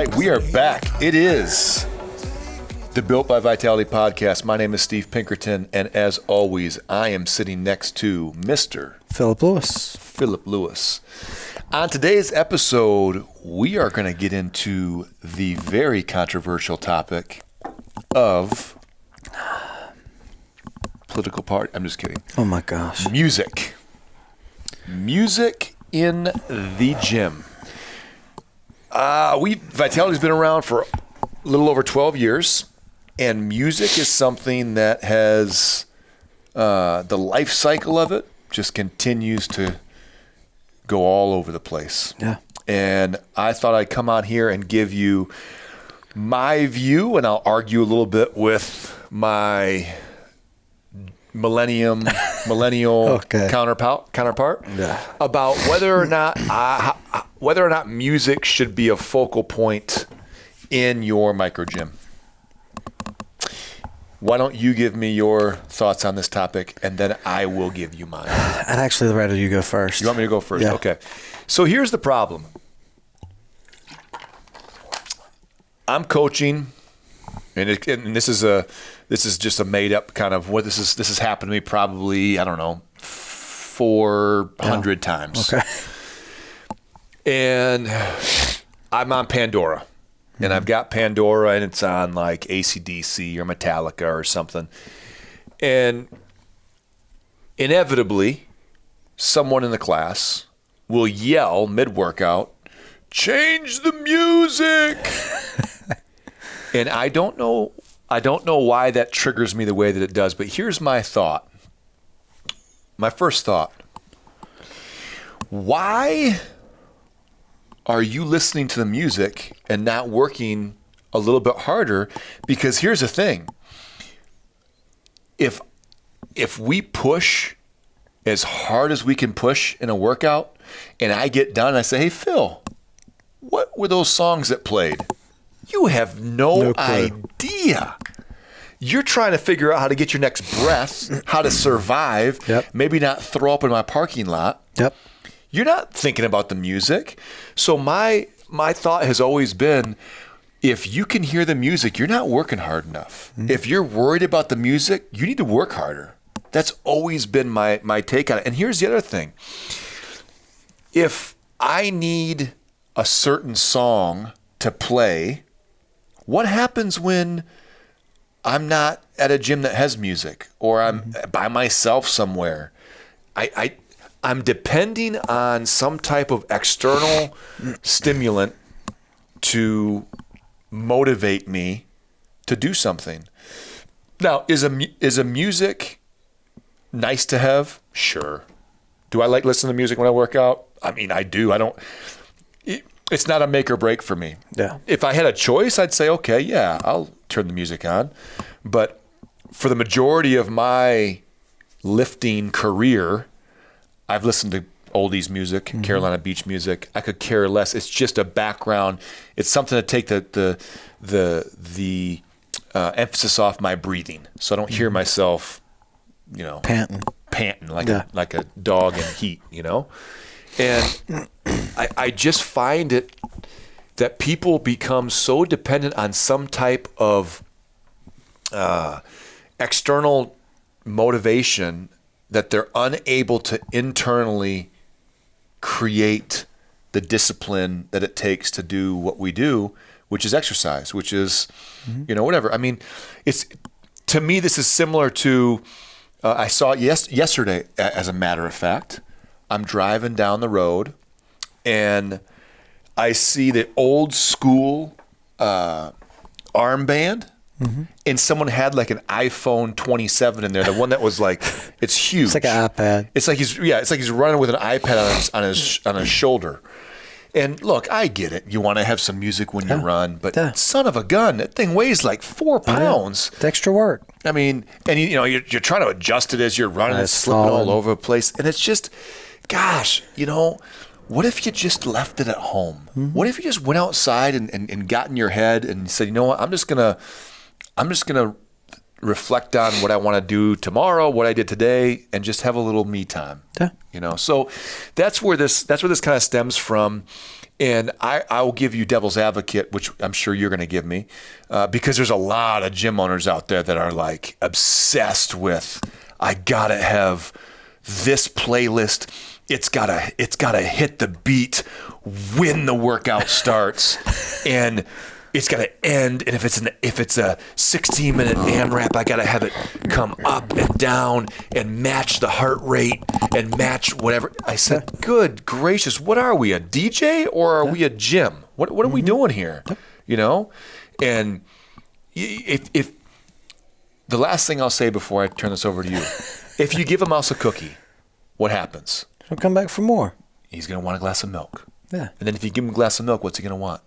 right, we are back. It is the Built by Vitality podcast. My name is Steve Pinkerton, and as always, I am sitting next to Mr. Philip Lewis. Philip Lewis. On today's episode, we are going to get into the very controversial topic of political party. I'm just kidding. Oh my gosh. Music. Music in the gym. Vitality's been around for a little over 12 years, and music is something that has the life cycle of it just continues to go all over the place. Yeah. And I thought I'd come on here and give you my view, and I'll argue a little bit with my millennial Okay. counterpart Yeah. about whether or not music should be a focal point in your micro gym. Why don't you give me your thoughts on this topic, and then I will give you mine. I'd actually rather you go first. You want me to go first? Yeah. Okay. So here's the problem. I'm coaching, and this is just a made up kind of what this has happened to me probably, I don't know, 400 times. Okay. And I'm on Pandora. And I've got Pandora, and it's on like AC/DC or Metallica or something. And inevitably, someone in the class will yell mid-workout, "Change the music!" And I don't know why that triggers me the way that it does, but here's my thought. My first thought. Why are you listening to the music and not working a little bit harder? Because here's the thing. If we push as hard as we can push in a workout, and I get done and I say, "Hey, Phil, what were those songs that played?" You have no clue. idea. You're trying to figure out how to get your next breath, how to survive, Yep. maybe not throw up in my parking lot. Yep. You're not thinking about the music. So my thought has always been, if you can hear the music, you're not working hard enough. Mm-hmm. If you're worried about the music, you need to work harder. That's always been my take on it. And here's the other thing. If I need a certain song to play, what happens when I'm not at a gym that has music, or I'm by myself somewhere? I'm depending on some type of external stimulant to motivate me to do something. Now, is a music nice to have? Sure. Do I like listening to music when I work out? I mean, I do. It's not a make or break for me. Yeah. If I had a choice, I'd say, okay, yeah, I'll turn the music on. But for the majority of my lifting career, I've listened to oldies music, Carolina Beach music. I could care less. It's just a background. It's something to take the emphasis off my breathing, so I don't hear myself, panting like a dog in heat, And I just find it that people become so dependent on some type of external motivation that they're unable to internally create the discipline that it takes to do what we do, which is exercise, which is, whatever. I mean, to me, this is similar to, I saw it yesterday, as a matter of fact. I'm driving down the road, and I see the old school armband. And someone had like an iPhone 27 in there, the one that was like, it's huge. It's like an iPad. It's like he's running with an iPad on his shoulder. And look, I get it. You want to have some music when you run, but son of a gun, that thing weighs like 4 pounds. It's extra work. I mean, and you're trying to adjust it as you're running. It's slipping all over the place, and it's just, gosh, what if you just left it at home? What if you just went outside and got in your head and said, you know what, I'm just gonna reflect on what I want to do tomorrow, what I did today, and just have a little me time. Yeah. So that's where this kind of stems from. And I will give you devil's advocate, which I'm sure you're going to give me, because there's a lot of gym owners out there that are like obsessed with, I gotta have this playlist. It's gotta hit the beat when the workout starts, and it's gotta end. And if it's a 16-minute AMRAP, I gotta have it come up and down and match the heart rate and match whatever. I said, good gracious, what are we, a DJ or are we a gym? What are we doing here? And if the last thing I'll say before I turn this over to you, if you give a mouse a cookie, what happens? He'll come back for more. He's gonna want a glass of milk. Yeah. And then if you give him a glass of milk, what's he gonna want?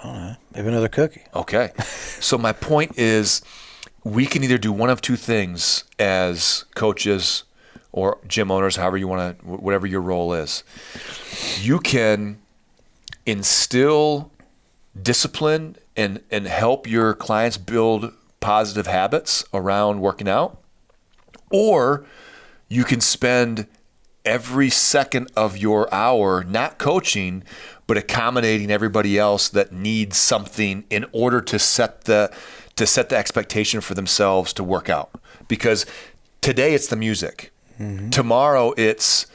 I don't know. Maybe another cookie. Okay. So my point is, we can either do one of two things as coaches or gym owners, however you want to, whatever your role is. You can instill discipline and help your clients build positive habits around working out, or you can spend every second of your hour not coaching, but accommodating everybody else that needs something in order to set the expectation for themselves to work out. Because today it's the music. Mm-hmm. Tomorrow it's,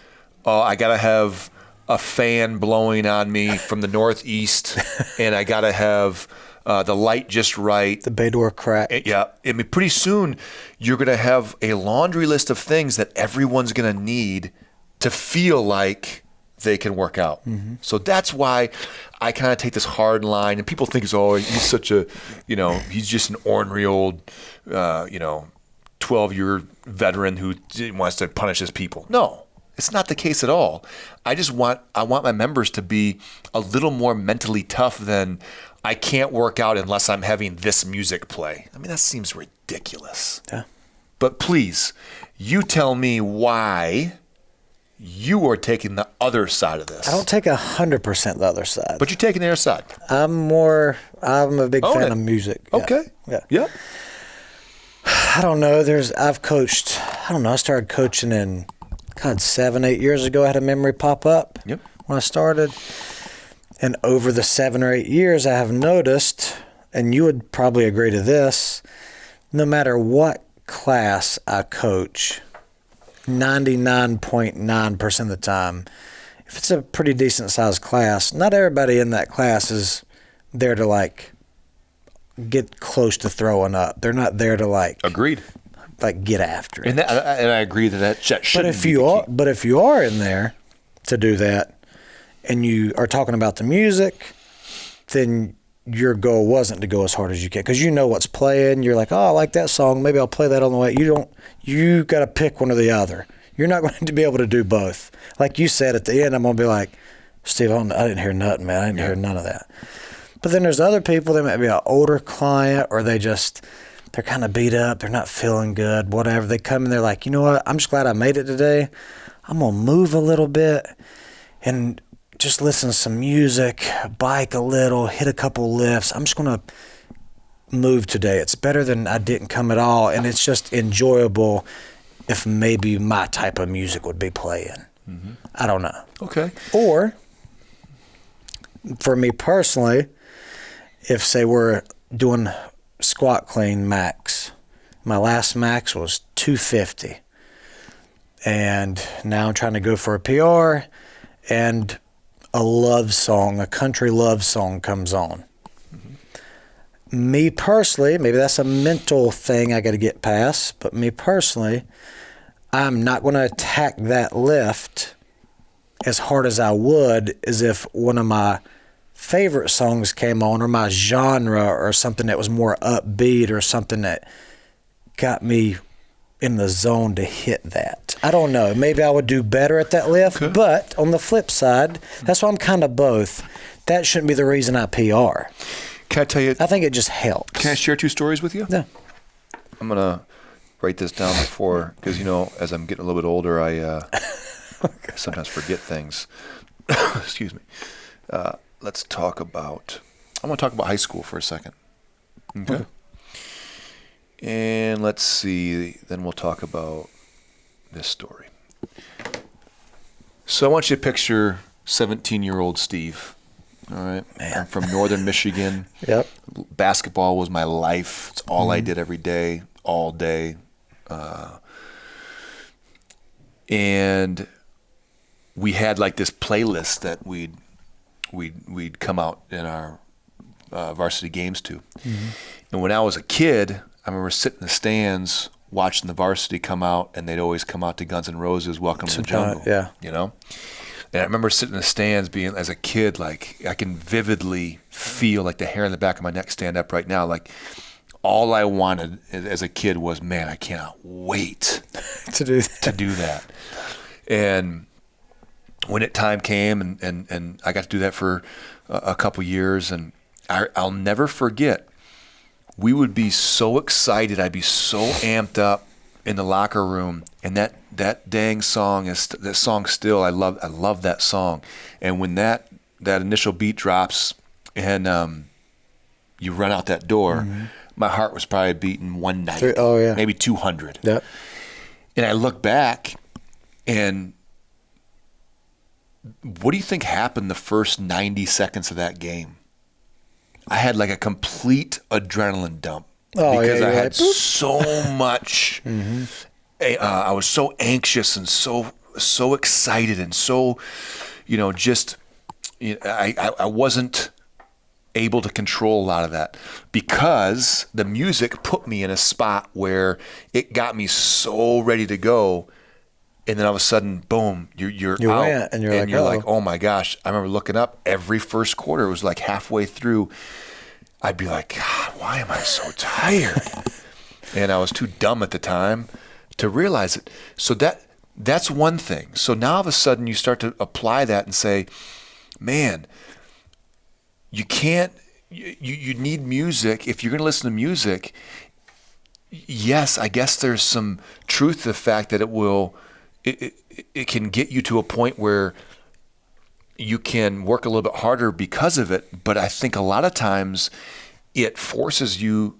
I got to have a fan blowing on me from the northeast, and I got to have the light just right. The bay door crack. Yeah. I mean, pretty soon you're going to have a laundry list of things that everyone's going to need to feel like they can work out. Mm-hmm. So that's why I kind of take this hard line, and people think, he's such a, he's just an ornery old, 12-year veteran who wants to punish his people. No, it's not the case at all. I want my members to be a little more mentally tough than, I can't work out unless I'm having this music play. I mean, that seems ridiculous. Yeah. But please, you tell me why you are taking the other side of this. I don't take 100% the other side. But you're taking the other side. I'm a big fan of music. Okay. Yeah. I don't know. I've coached, I started coaching in, 7-8 years ago. I had a memory pop up when I started. And over the 7 or 8 years, I have noticed, and you would probably agree to this, no matter what class I coach, 99.9% of the time, if it's a pretty decent sized class, not everybody in that class is there to get close to throwing up. They're not there to agreed, get after it. And I agree that shouldn't be the key. But if you are in there to do that, and you are talking about the music, then your goal wasn't to go as hard as you can, because you know what's playing. You're like, I like that song. Maybe I'll play that on the way. You got to pick one or the other. You're not going to be able to do both. Like you said at the end, I'm going to be like, Steve, I didn't hear nothing, man. I didn't hear none of that. But then there's other people, they might be an older client, or they're kind of beat up. They're not feeling good, whatever. They come and they're like, you know what? I'm just glad I made it today. I'm going to move a little bit and just listen to some music, bike a little, hit a couple lifts. I'm just going to move today. It's better than I didn't come at all, and it's just enjoyable if maybe my type of music would be playing. Mm-hmm. I don't know. Okay. Or, for me personally, if, say, we're doing squat clean max, my last max was 250, and now I'm trying to go for a PR, and a country love song comes on. Mm-hmm. Me personally, maybe that's a mental thing I got to get past, but me personally, I'm not going to attack that lift as hard as I would as if one of my favorite songs came on, or my genre, or something that was more upbeat, or something that got me in the zone to hit that. I don't know. Maybe I would do better at that lift, okay. But on the flip side, that's why I'm kind of both. That shouldn't be the reason I PR. Can I tell you? I think it just helps. Can I share 2 stories with you? Yeah. I'm going to write this down before, because, as I'm getting a little bit older, I sometimes forget things. Excuse me. I want to talk about high school for a second. Okay. And let's see, then we'll talk about this story. So I want you to picture 17-year-old Steve. All right. Man. I'm from northern Michigan. Yep. Basketball was my life. It's all I did every day, all day. And we had like this playlist that we'd come out in our varsity games to. Mm-hmm. And when I was a kid, I remember sitting in the stands watching the varsity come out, and they'd always come out to Guns N' Roses, Welcome to the Jungle. Yeah. You know? And I remember sitting in the stands being, as a kid, like, I can vividly feel like the hair on the back of my neck stand up right now. Like, all I wanted as a kid was, man, I cannot wait to do that. And when time came, and I got to do that for a couple years, and I'll never forget, we would be so excited. I'd be so amped up in the locker room, and that dang song that song still. I love that song. And when that initial beat drops, and you run out that door, my heart was probably beating 190. Oh yeah, maybe 200. Yep. And I look back, and what do you think happened the first 90 seconds of that game? I had like a complete adrenaline dump because I had so much. I was so anxious and so excited and so, just I wasn't able to control a lot of that because the music put me in a spot where it got me so ready to go. And then all of a sudden, boom, you're out. Went, and you're like, oh my gosh. I remember looking up every first quarter. It was like halfway through. I'd be like, God, why am I so tired? And I was too dumb at the time to realize it. So that's one thing. So now all of a sudden you start to apply that and say, man, you can't, you need music. If you're going to listen to music, yes, I guess there's some truth to the fact that it can get you to a point where you can work a little bit harder because of it. But I think a lot of times it forces your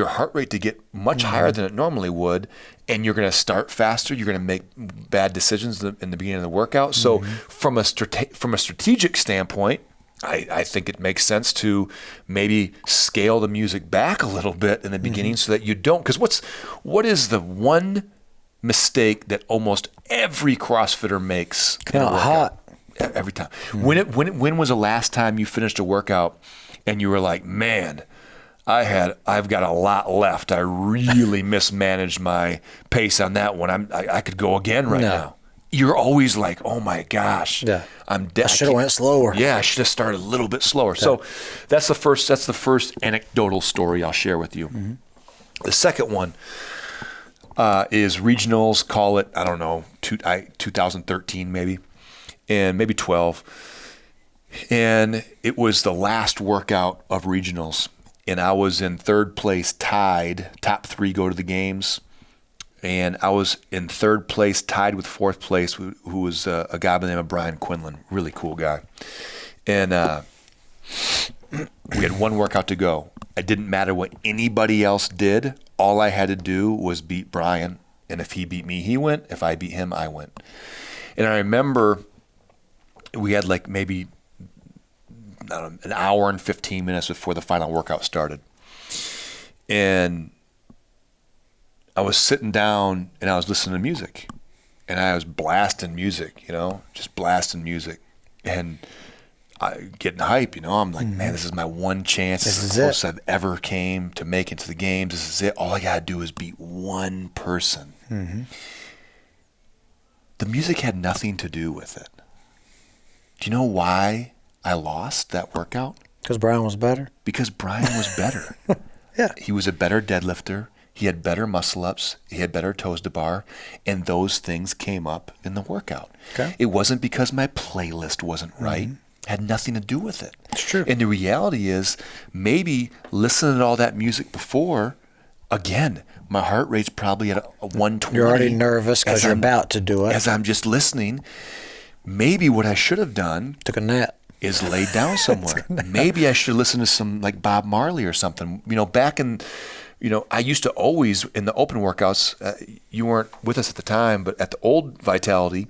heart rate to get much higher than it normally would. And you're going to start faster. You're going to make bad decisions in the beginning of the workout. So from a strategic standpoint, I think it makes sense to maybe scale the music back a little bit in the beginning so that you don't. Because what is the one mistake that almost every CrossFitter makes in a workout? Hot. Every time. When was the last time you finished a workout and you were like, man, I've got a lot left. I really mismanaged my pace on that one. I could go again now. You're always like, oh my gosh, I'm dead. I should have went slower. Yeah, I should have started a little bit slower. Yeah. So that's the first anecdotal story I'll share with you. The second one is regionals. Call it, I don't know, 2013 maybe. And maybe 12. And it was the last workout of regionals. And I was in third place, tied, top 3 go to the games. And I was in third place, tied with fourth place, who was a guy by the name of Brian Quinlan, really cool guy. And we had one workout to go. It didn't matter what anybody else did. All I had to do was beat Brian. And if he beat me, he went. If I beat him, I went. And I remember we had like maybe an hour and 15 minutes before the final workout started. And I was sitting down and I was listening to music. And I was blasting music, just blasting music. And getting hype, I'm like, man, this is my one chance. This is the closest I've ever came to make it to the games. This is it. All I got to do is beat one person. The music had nothing to do with it. Do you know why I lost that workout? Because Brian was better? Because Brian was better. Yeah. He was a better deadlifter. He had better muscle ups. He had better toes to bar. And those things came up in the workout. Okay. It wasn't because my playlist wasn't right. It had nothing to do with it. It's true. And the reality is, maybe listening to all that music before, again, my heart rate's probably at a 120. You're already nervous because you're about to do it. As I'm just listening. Maybe what I should have done took a nap is laid down somewhere. Maybe I should listen to some like Bob Marley or something. Back in I used to always, in the open workouts, you weren't with us at the time, but at the old Vitality,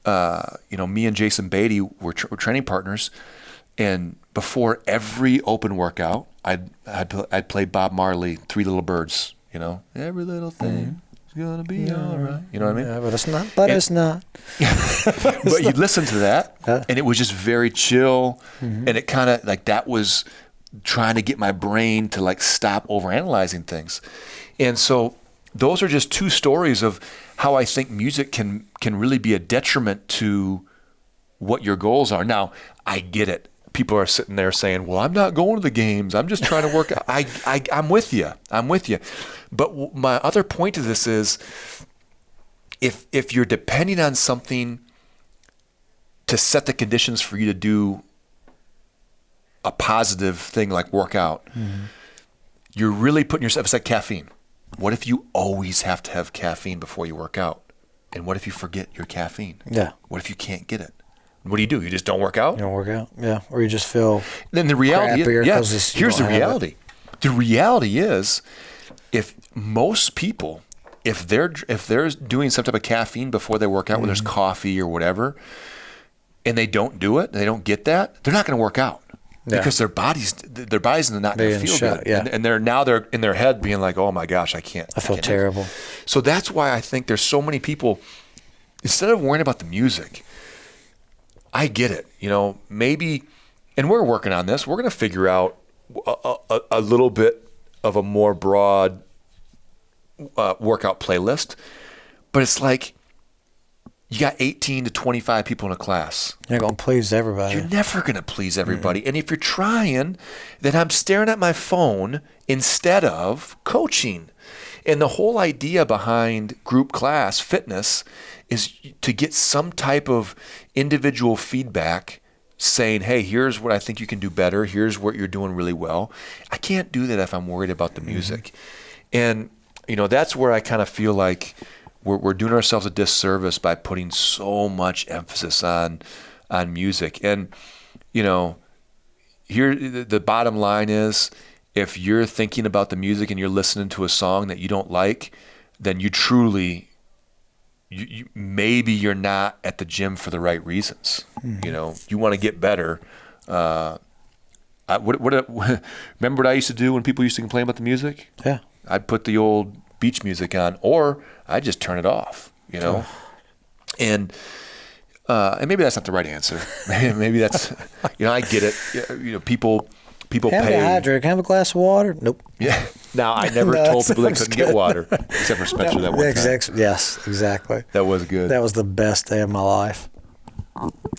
me and Jason Beatty were training partners. And before every open workout, I'd play Bob Marley, Three Little Birds, every little thing is going to be all right. You know what I mean? Yeah, but it's not. But it's not. But you'd listen to that, and it was just very chill. And it kind of like that was trying to get my brain to like stop overanalyzing things. And so those are just two stories of how I think music can really be a detriment to what your goals are. Now, I get it. People are sitting there saying, well, I'm not going to the games. I'm just trying to work out. I'm with you. But my other point to this is if you're depending on something to set the conditions for you to do a positive thing like work out, you're really putting yourself, it's like caffeine. What if you always have to have caffeine before you work out? And what if you forget your caffeine? Yeah. What if you can't get it? What do? You just don't work out? You don't work out, yeah. Or you just feel then the reality crappier is, here's the reality. The reality is, if most people, if they're doing some type of caffeine before they work out, whether it's coffee or whatever, and they don't do it, they don't get that, they're not going to work out. Yeah. Because their bodies are not going to feel good. Yeah. And they're in their head being like, oh my gosh, I feel terrible. So that's why I think there's so many people, instead of worrying about the music, I get it. Maybe, and we're working on this, we're going to figure out a little bit of a more broad workout playlist. But it's like, you got 18 to 25 people in a class. You're going to please everybody. You're never going to please everybody. And if you're trying, then I'm staring at my phone instead of coaching. And the whole idea behind group class fitness is to get some type of individual feedback saying, hey, here's what I think you can do better. Here's what you're doing really well. I can't do that if I'm worried about the music. And, that's where I kind of feel like we're doing ourselves a disservice by putting so much emphasis on music. And, here the bottom line is, if you're thinking about the music and you're listening to a song that you don't like, then you truly, maybe you're not at the gym for the right reasons. You want to get better. Remember what I used to do when people used to complain about the music? Yeah. I'd put the old beach music on, or I just turn it off, and maybe that's not the right answer. Maybe that's, I get it. People pay. Hydrate. Can I have a glass of water? Nope. Yeah. Now, I never told people they couldn't get water, except for Spencer that one time. Yes, exactly. That was good. That was the best day of my life.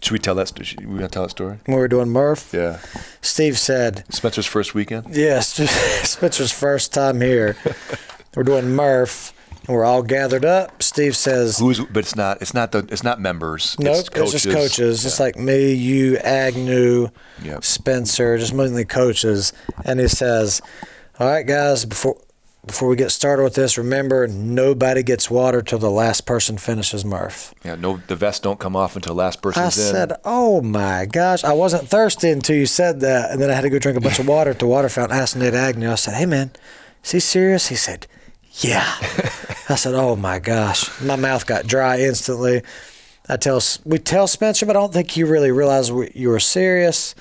Should we tell that story? We want to tell that story? When we were doing Murph? Yeah. Steve said. Spencer's first weekend? Yes, Spencer's first time here. We're doing Murph, and we're all gathered up. Steve says, but it's not members. Nope, it's coaches. It's just coaches. Yeah. It's like me, you, Agnew, Spencer, just mainly coaches. And he says, all right, guys, before we get started with this, remember, nobody gets water till the last person finishes Murph. Yeah, the vests don't come off until the last person's in. I said, oh my gosh, I wasn't thirsty until you said that. And then I had to go drink a bunch of water at the water fountain. I asked Nate Agnew, I said, hey man, is he serious? He said, yeah. I said, oh my gosh. My mouth got dry instantly. We tell Spencer, but I don't think he really realized you were serious.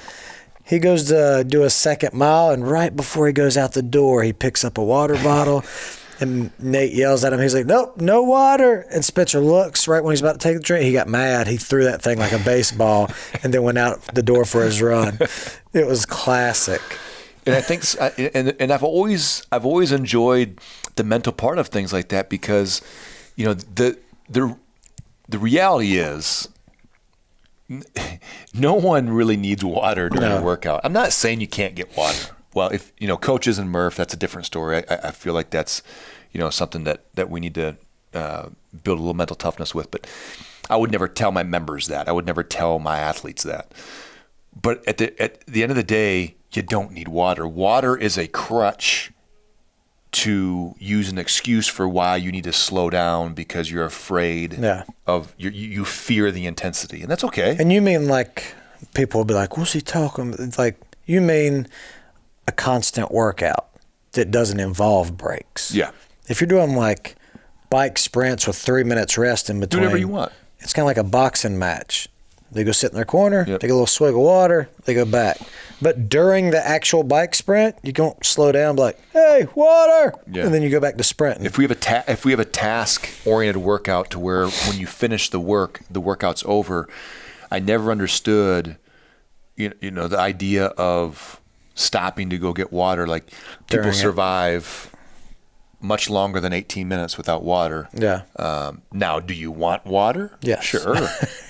He goes to do a second mile, and right before he goes out the door, he picks up a water bottle, and Nate yells at him. He's like, nope, no water. And Spencer looks right when he's about to take the drink. He got mad. He threw that thing like a baseball and then went out the door for his run. It was classic. And I think, and I've always enjoyed the mental part of things like that, because, the reality is, no one really needs water during a workout. I'm not saying you can't get water. Well, if coaches and Murph, that's a different story. I feel like that's something that we need to build a little mental toughness with. But I would never tell my members that. I would never tell my athletes that. But at the end of the day, you don't need water. Water is a crutch to use an excuse for why you need to slow down, because you're afraid of you fear the intensity, and that's okay. And you mean, like, people will be like, what's he talking? It's like, you mean a constant workout that doesn't involve breaks. Yeah. If you're doing like bike sprints with 3 minutes rest in Do between, whatever you want. it's kind of like a boxing match. They go sit in their corner, Yep. take a little swig of water, they go back. But during the actual bike sprint, you don't slow down, be like, "Hey, water!" Yeah. And then you go back to sprinting. If we have a task-oriented workout to where when you finish the workout's over, I never understood, you know, the idea of stopping to go get water. Like people During it. survive much longer than 18 minutes without water. Yeah. Now, do you want water? Yes. Sure.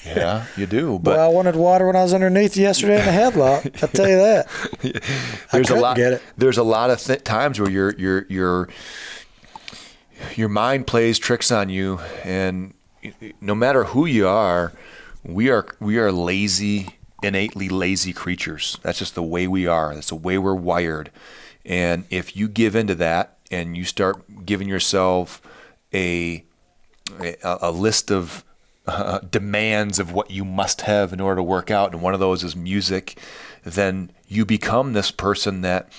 Yeah, you do. But Well, I wanted water when I was underneath you yesterday in the headlock. I'll tell you that. there's a couldn't lot. get it. There's a lot of times where your mind plays tricks on you, and no matter who you are, we are lazy, innately lazy creatures. That's just the way we are. That's the way we're wired. And if you give into that and you start giving yourself a list of demands of what you must have in order to work out, and one of those is music, then you become this person that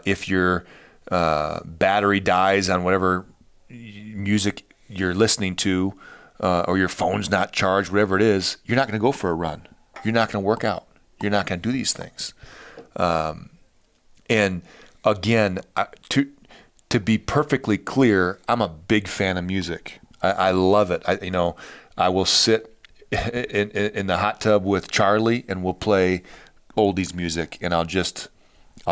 if your battery dies on whatever music you're listening to, or your phone's not charged, whatever it is, you're not going to go for a run. You're not going to work out. You're not going to do these things. And again, to be perfectly clear, I'm a big fan of music. I love it. I will sit in the hot tub with Charlie and we'll play oldies music, and I'll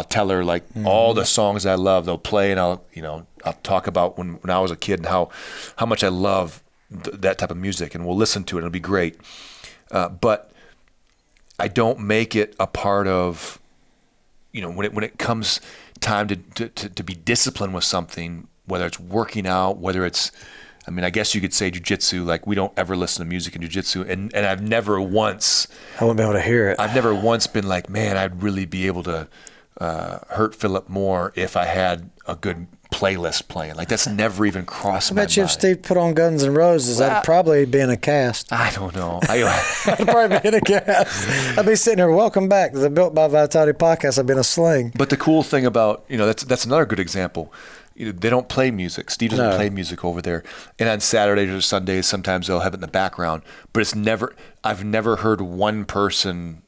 tell her like all the songs I love. They'll play, and I'll talk about when I was a kid and how much I love that type of music, and we'll listen to it. It'll be great. But I don't make it a part of, when it comes time to be disciplined with something, whether it's working out, whether it's, I guess you could say jiu-jitsu, like we don't ever listen to music in jiu-jitsu, and I've never once, I wouldn't be able to hear it. I've never once been like, man, I'd really be able to hurt Philip more if I had a good playlist playing. Like that's never even crossed I my bet you if mind. Steve put on Guns N' Roses, I'd probably be in a cast. I don't know. I'd probably be in a cast. I'd be sitting here, welcome back to the Built by Vitality podcast. I've been a sling. But the cool thing about, that's another good example. They don't play music. Steve doesn't play music over there. And on Saturdays or Sundays, sometimes they'll have it in the background. But I've never heard one person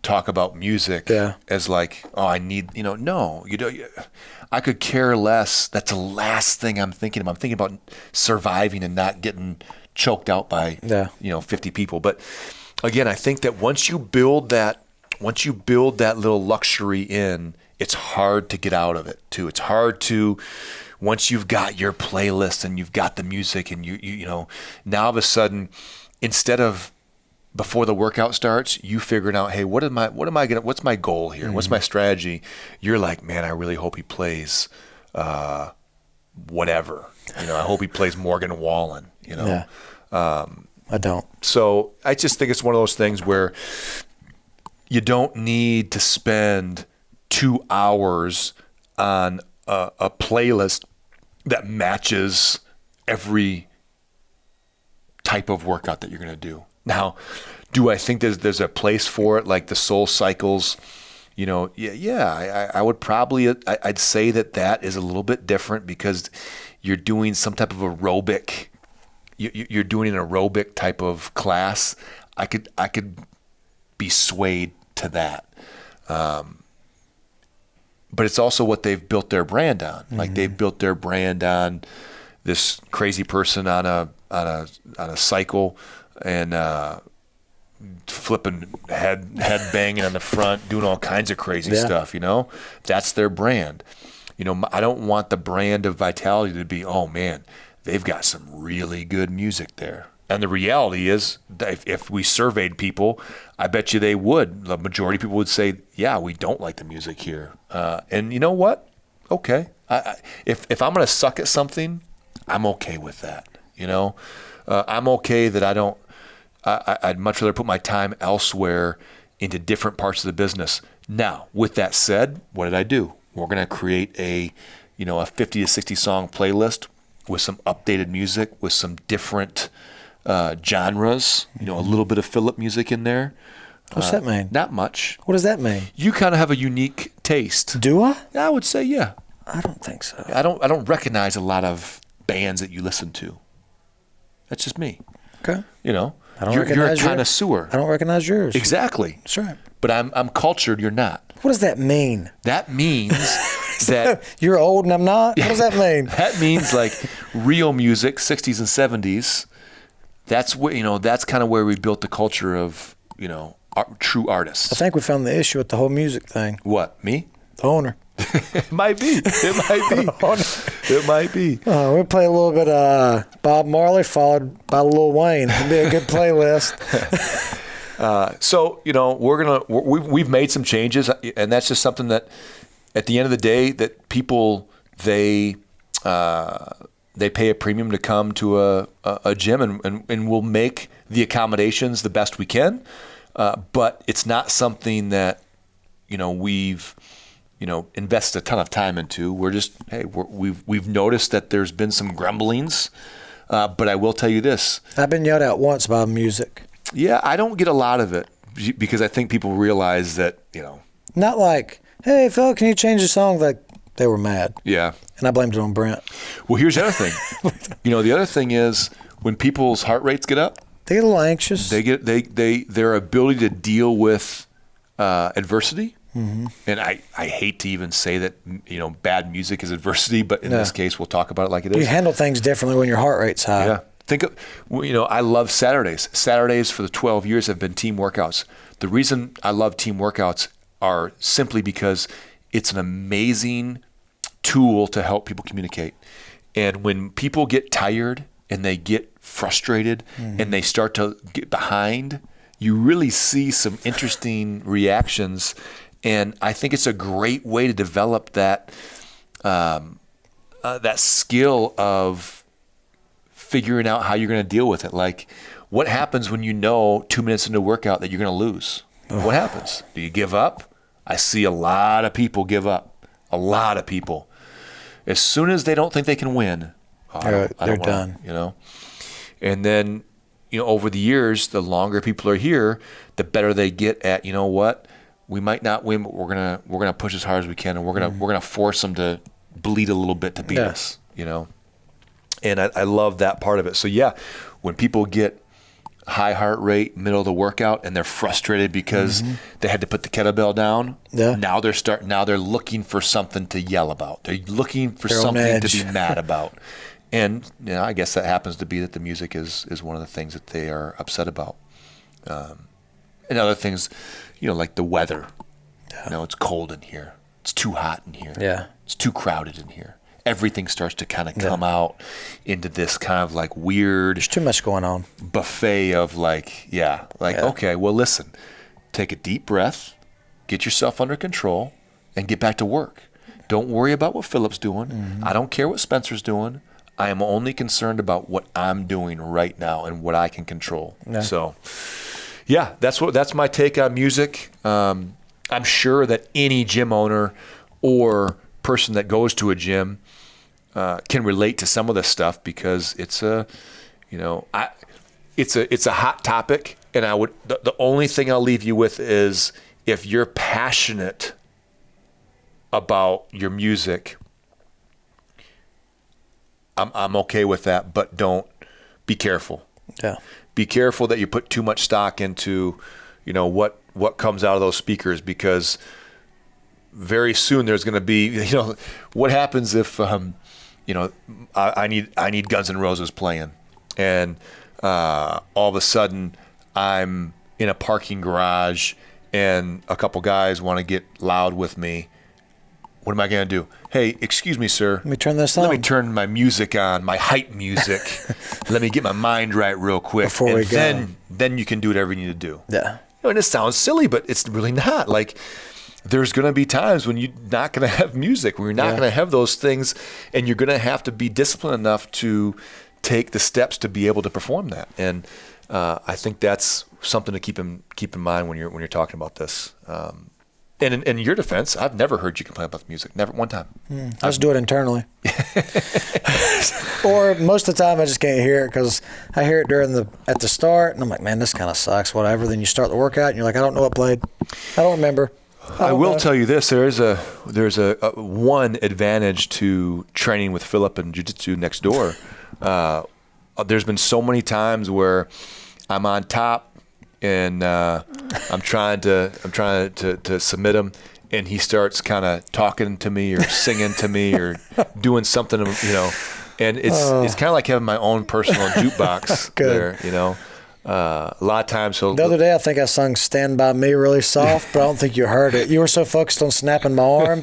talk about music as like, oh, I need, no, I could care less. That's the last thing I'm thinking about. I'm thinking about surviving and not getting choked out by, 50 people. But again, I think that once you build that little luxury in, it's hard to get out of it too. It's hard to, once you've got your playlist and you've got the music and you now all of a sudden, instead of before the workout starts, you figuring out, hey, what's my goal here? Mm-hmm. What's my strategy? You're like, man, I really hope he plays whatever. I hope he plays Morgan Wallen, I don't. So I just think it's one of those things where you don't need to spend 2 hours on a playlist that matches every type of workout that you're going to do. Now, do I think there's a place for it, like the Soul Cycles? I would probably, I'd say that is a little bit different because you're doing some type of aerobic. You're doing an aerobic type of class. I could be swayed to that. But it's also what they've built their brand on. Mm-hmm. Like they've built their brand on this crazy person on a cycle and flipping head banging on the front, doing all kinds of crazy stuff. That's their brand. I don't want the brand of Vitality to be, oh man, they've got some really good music there. And the reality is, if we surveyed people, I bet you they would. The majority of people would say, yeah, we don't like the music here. And you know what? Okay. If I'm going to suck at something, I'm okay with that. I'm okay that I'd much rather put my time elsewhere into different parts of the business. Now, with that said, what did I do? We're going to create a 50 to 60 song playlist with some updated music, with some different genres, a little bit of Philip music in there. What's that mean? Not much. What does that mean? You kind of have a unique taste. Do I? I would say, yeah. I don't think so. I don't recognize a lot of bands that you listen to. That's just me. Okay. You know, I don't you're a recognize yours. connoisseur. I don't recognize yours. Exactly. That's right. But I'm cultured. You're not. What does that mean? That means that You're old and I'm not? What does that mean? that means like real music, 60s and 70s. That's what, that's kind of where we built the culture of, true artists. I think we found the issue with the whole music thing. What, me? The owner. It might be. It might be. We play a little bit of Bob Marley followed by Lil Wayne. It'd be a good playlist. So, we've made some changes, and that's just something that at the end of the day that people, they pay a premium to come to a gym, and we'll make the accommodations the best we can. But it's not something that, we've, invested a ton of time into. We're just, we've noticed that there's been some grumblings, but I will tell you this. I've been yelled at once by music. Yeah, I don't get a lot of it because I think people realize that, Not like, hey, Phil, can you change the song? Like, they were mad. Yeah. And I blamed it on Brent. Well, here's the other thing. The other thing is when people's heart rates get up, They get a little anxious. Their ability to deal with adversity. Mm-hmm. And I hate to even say that, bad music is adversity, but in this case, we'll talk about it like it is. You handle things differently when your heart rate's high. Yeah. Think of, I love Saturdays. Saturdays for the 12 years have been team workouts. The reason I love team workouts are simply because it's an amazing tool to help people communicate. And when people get tired and they get frustrated and they start to get behind, you really see some interesting reactions. And I think it's a great way to develop that that skill of figuring out how you're going to deal with it. Like, what happens when 2 minutes into a workout that you're going to lose? What happens? Do you give up? I see a lot of people give up. A lot of people. As soon as they don't think they can win, they're done. And then, over the years, the longer people are here, the better they get at, we might not win, but we're gonna push as hard as we can, and we're gonna force them to bleed a little bit to beat us. And I love that part of it. So yeah, when people get high heart rate, middle of the workout, and they're frustrated because they had to put the kettlebell down, now they're looking for something to yell about. They're looking for something to be mad about. And I guess that happens to be that the music is one of the things that they are upset about. And other things, like the weather. It's cold in here. It's too hot in here. Yeah. It's too crowded in here. Everything starts to kind of come out into this kind of like weird. There's too much going on. Buffet of okay, well, listen, take a deep breath, get yourself under control, and get back to work. Don't worry about what Philip's doing. I don't care what Spencer's doing. I am only concerned about what I'm doing right now and what I can control. Yeah. So, yeah, that's my take on music. I'm sure that any gym owner or person that goes to a gym can relate to some of this stuff because it's a hot topic, and the only thing I'll leave you with is if you're passionate about your music, I'm okay with that, but don't be careful. Yeah. Be careful that you put too much stock into, what comes out of those speakers, because very soon there's going to be, what happens if, I need Guns N' Roses playing, and all of a sudden I'm in a parking garage and a couple guys want to get loud with me. What am I going to do? Hey, excuse me, sir. Let me turn this on. Let me turn my music on, my hype music. Let me get my mind right real quick. Before we go. Then you can do whatever you need to do. Yeah. And it sounds silly, but it's really not. Like, there's going to be times when you're not going to have music, when you're not going to have those things, and you're going to have to be disciplined enough to take the steps to be able to perform that. And I think that's something to keep in mind when you're talking about this. And in your defense, I've never heard you complain about the music. Never, one time. I just do it internally. Or most of the time I just can't hear it because I hear it at the start, and I'm like, man, this kind of sucks, whatever. Then you start the workout, and you're like, I don't know what played. I don't remember. I will tell you this: there's a one advantage to training with Philip and Jiu-Jitsu next door. There's been so many times where I'm on top and I'm trying to submit him, and he starts kind of talking to me or singing to me or doing something, and it's kind of like having my own personal jukebox there, a lot of times. The other day, I think I sung "Stand By Me" really soft, but I don't think you heard it. You were so focused on snapping my arm.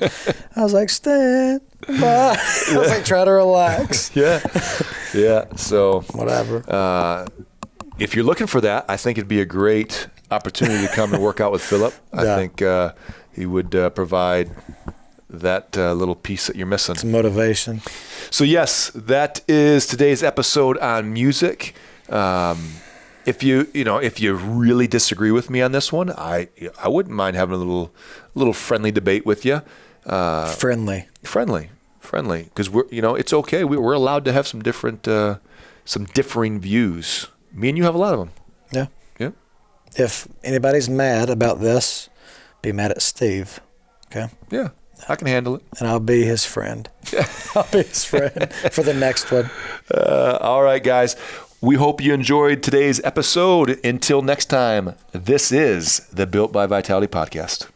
I was like, "Stand by." I was like, try to relax. Yeah. So whatever. If you're looking for that, I think it'd be a great opportunity to come and work out with Philip. I think he would provide that little piece that you're missing. Some motivation. So yes, that is today's episode on music. If you really disagree with me on this one, I wouldn't mind having a little friendly debate with you. Friendly, because it's okay. We're allowed to have some differing views. Me and you have a lot of them. Yeah. If anybody's mad about this, be mad at Steve. Okay. Yeah, I can handle it. And I'll be his friend. I'll be his friend for the next one. All right, guys. We hope you enjoyed today's episode. Until next time, this is the Built by Vitality podcast.